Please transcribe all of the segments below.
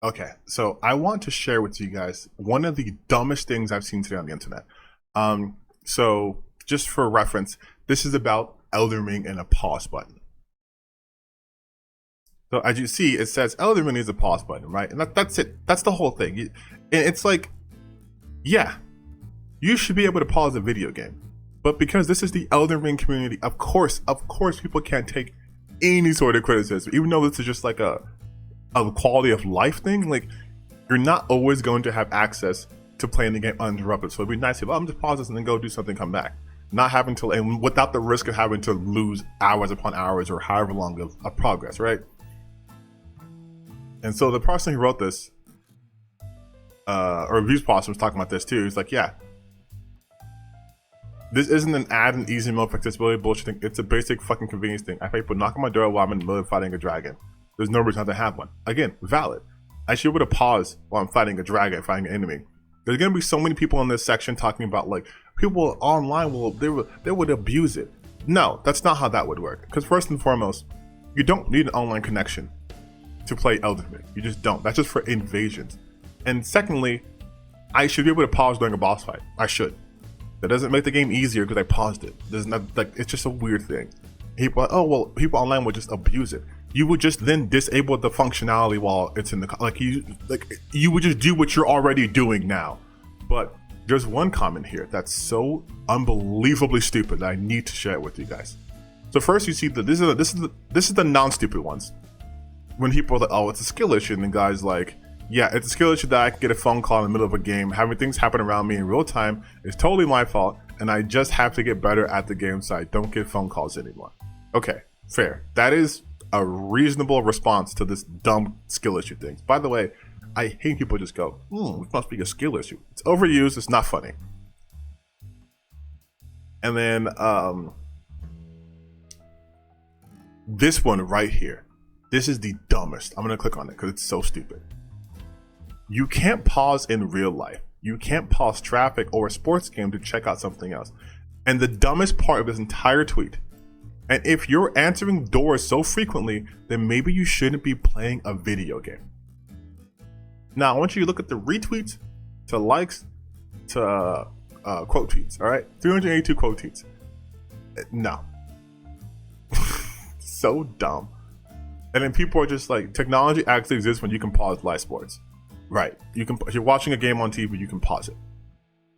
Okay, so I want to share with you guys one of the dumbest things I've seen today on the internet. So just for reference, this is about Elden Ring and a pause button. So as you see, it says Elden Ring is a pause button, right? And that's it. That's the whole thing. And it's like, yeah, you should be able to pause a video game, but because this is the Elden Ring community, of course, people can't take any sort of criticism, even though this is just like a quality of life thing. Like, you're not always going to have access to playing the game uninterrupted. So it'd be nice if I'm just pause this and then go do something, come back, not having to, and without the risk of having to lose hours upon hours or however long of progress, right? And so the person who wrote this, or Reviews Possum was talking about this too. He's like, yeah, this isn't an add and easy mode for accessibility bullshit thing. It's a basic fucking convenience thing. I have people knock on my door while I'm in the middle of fighting a dragon. There's no reason not to have one. Again, valid. I should be able to pause while I'm fighting a dragon, fighting an enemy. There's gonna be so many people in this section talking about like people online they would abuse it. No, that's not how that would work. Because first and foremost, you don't need an online connection to play Elden Ring. You just don't. That's just for invasions. And secondly, I should be able to pause during a boss fight. I should. That doesn't make the game easier because I paused it. There's not, like, it's just a weird thing. People are, oh well, people online would just abuse it. You would just then disable the functionality while it's in the you would just do what you're already doing now. But there's one comment here that's so unbelievably stupid that I need to share it with you guys. So first, you see that this is the non-stupid ones. When people are like, oh, it's a skill issue, and the guy's like, yeah, it's a skill issue that I can get a phone call in the middle of a game, having things happen around me in real time is totally my fault, and I just have to get better at the game so I don't get phone calls anymore. Okay, fair. That is a reasonable response to this dumb skill issue thing. By the way, I hate people just go, it must be a skill issue. It's overused, it's not funny. And then this one right here. This is the dumbest. I'm gonna click on it because it's so stupid. You can't pause in real life. You can't pause traffic or a sports game to check out something else. And the dumbest part of this entire tweet, and if you're answering doors so frequently, then maybe you shouldn't be playing a video game. Now, I want you to look at the retweets, to likes, to quote tweets, all right? 382 quote tweets. No. So dumb. And then people are just like, technology actually exists when you can pause live sports. Right. You can, if you're watching a game on TV, you can pause it.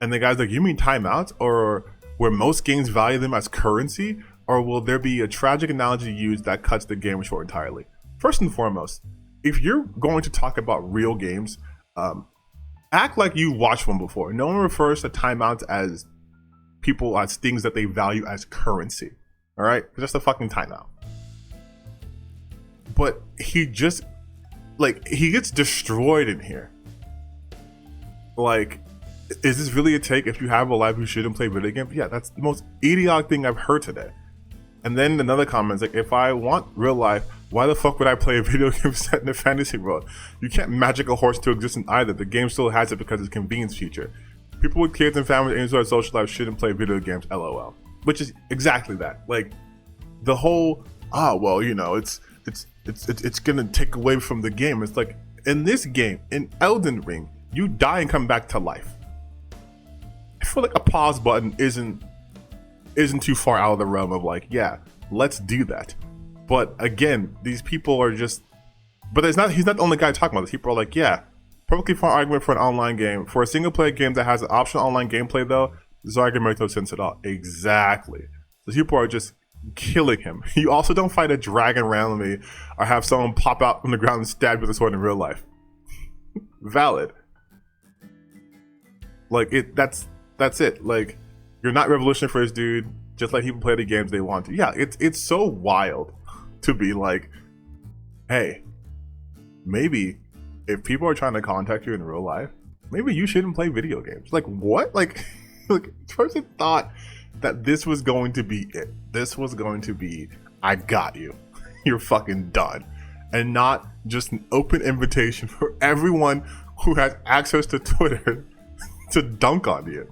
And the guy's like, you mean timeouts? Or where most games value them as currency? Or will there be a tragic analogy used that cuts the game short entirely? First and foremost, if you're going to talk about real games, act like you watched one before. No one refers to timeouts as people, as things that they value as currency. All right? It's just a fucking timeout. But he just, like, he gets destroyed in here. Like, is this really a take? If you have a life, you shouldn't play video games? Yeah, that's the most idiotic thing I've heard today. And then another comment is like, if I want real life, why the fuck would I play a video game set in a fantasy world? You can't magic a horse to existence either. The game still has it because it's a convenience feature. People with kids and families and enjoy social life shouldn't play video games, LOL. Which is exactly that. Like, the whole, well, you know, it's gonna take away from the game. It's like, in this game, in Elden Ring, you die and come back to life. I feel like a pause button isn't too far out of the realm of like, yeah, let's do that. But again, these people are just, but he's not the only guy talking about this. People are like, yeah, perfectly fine argument for an online game. For a single player game that has an optional online gameplay though, this argument makes no sense at all. Exactly. So people are just killing him. You also don't fight a dragon randomly or have someone pop out from the ground and stab you with a sword in real life. Valid. Like, that's it. Like, you're not revolutionary for this dude, just let people play the games they want to. Yeah, it's so wild to be like, hey, maybe if people are trying to contact you in real life, maybe you shouldn't play video games. Like, what? Like, look, person thought that this was going to be it. This was going to be, I got you. You're fucking done. And not just an open invitation for everyone who has access to Twitter to dunk on you.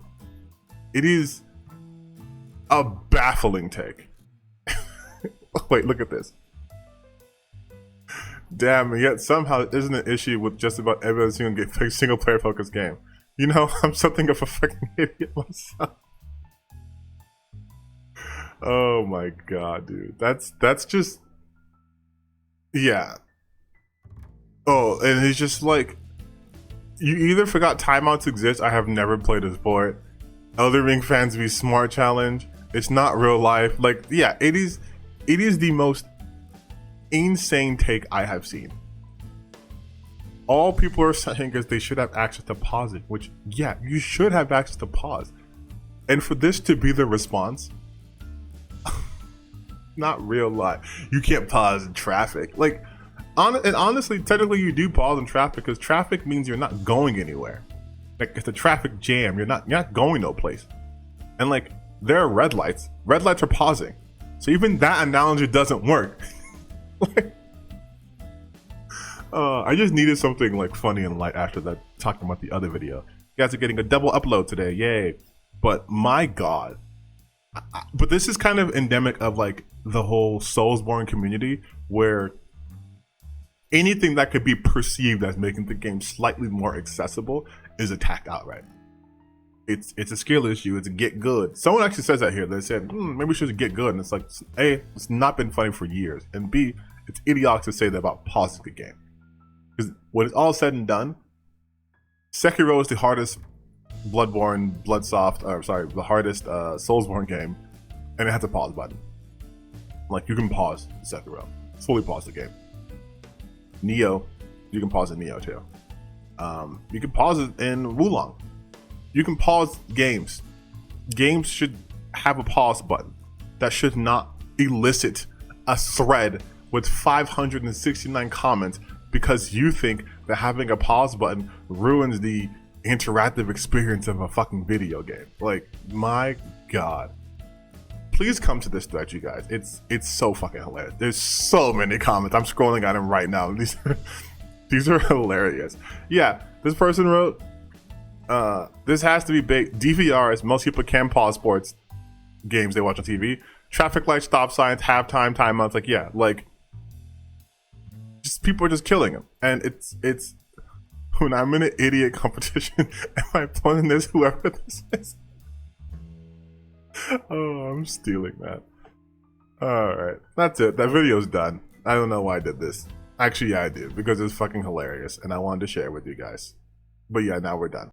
It is a baffling take. Wait, look at this. Damn, and yet somehow it isn't an issue with just about every single player focused game. You know, I'm something of a fucking idiot myself. Oh my god, dude. That's just, yeah. Oh, and he's just like, you either forgot timeouts exist. I have never played a sport. Elden Ring fans be smart challenge. It's not real life. Like, yeah, it is the most insane take I have seen. All people are saying is they should have access to pausing, which, yeah, you should have access to pause. And for this to be the response, not real life. You can't pause in traffic. Like, and honestly, technically you do pause in traffic because traffic means you're not going anywhere. Like, it's a traffic jam. You're not going no place. And like, there are red lights. Red lights are pausing. So even that analogy doesn't work. Like, I just needed something like funny and light after that, talking about the other video. You guys are getting a double upload today, yay. But my god. But this is kind of endemic of like the whole Soulsborne community, where anything that could be perceived as making the game slightly more accessible is attacked outright. It's a skill issue. It's a get good. Someone actually says that here. They said, maybe we should get good. And it's like, A, it's not been funny for years. And B, it's idiotic to say that about pausing the game. Because when it's all said and done, Sekiro is the hardest the hardest Soulsborne game. And it has a pause button. Like, you can pause Sekiro. Fully pause the game. Nioh, you can pause in Nioh too. You can pause it in Wulong. You can pause games. Games should have a pause button. That should not elicit a thread with 569 comments because you think that having a pause button ruins the interactive experience of a fucking video game. Like, my god. Please come to this thread, you guys. It's so fucking hilarious. There's so many comments. I'm scrolling at them right now. These are hilarious. Yeah, this person wrote, this has to be big. DVRs, most people can pause sports games they watch on TV. Traffic lights, stop signs, halftime, timeouts. Like, yeah, like, just people are just killing them. And it's when I'm in an idiot competition, am I playing this, whoever this is? Oh, I'm stealing that. Alright, that's it. That video's done. I don't know why I did this. Actually, yeah, I did, because it's fucking hilarious, and I wanted to share it with you guys. But yeah, now we're done.